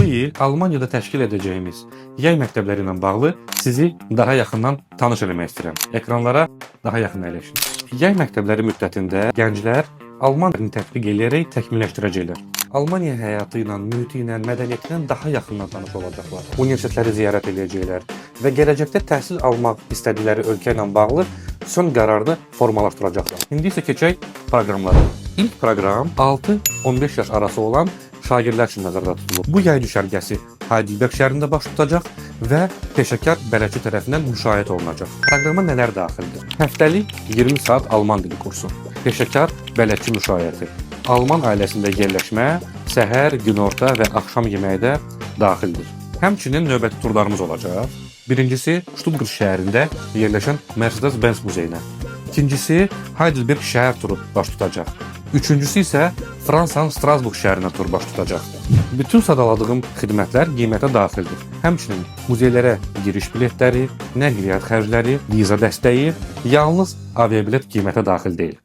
Bu il Almaniyada təşkil edəcəyimiz yay məktəbləri ilə bağlı sizi daha yaxından tanış eləmək istəyirəm. Ekranlara daha yaxın əyləşin. Yay məktəbləri müddətində gənclər Alman dilini tətbiq edərək təkmilləşdirəcəklər. Almaniya həyatı ilə, mühiti ilə, mədəniyyəti ilə daha yaxından tanış olacaqlar. Universitetləri ziyarət edəcəklər və gələcəkdə təhsil almaq istədikləri ölkə ilə bağlı son qərarını formalaşdıracaqlar. İndi isə keçək proqramlara. İlk proqram 6-15 yaş arası olan şagirdlər üçün nəzərdə tutulur. Bu yay düşərgəsi Heidelberg şəhərində baş tutacaq və peşəkar bələdçi tərəfindən müşahidə olunacaq. Proqrama nələr daxildir? Həftəlik 20 saat Alman dili kursu, peşəkar bələdçi müşayiəti, Alman ailəsində yerləşmə, səhər, günorta və axşam yeməyi də daxildir. Həmçinin növbəti turlarımız olacaq. Birincisi Stuttgart şəhərində yerləşən Mercedes-Benz muzeyinə. İkincisi Heidelberg şəhər turu baş tutacaq. Üçüncüsü isə Fransanın Strasburg şəhərinə tur baş tutacaq. Bütün sadaladığım xidmətlər qiymətə daxildir. Həmçinin muzeylərə giriş biletləri, nəqliyyat xərcləri, viza dəstəyi yalnız aviabilet qiymətə daxil deyil.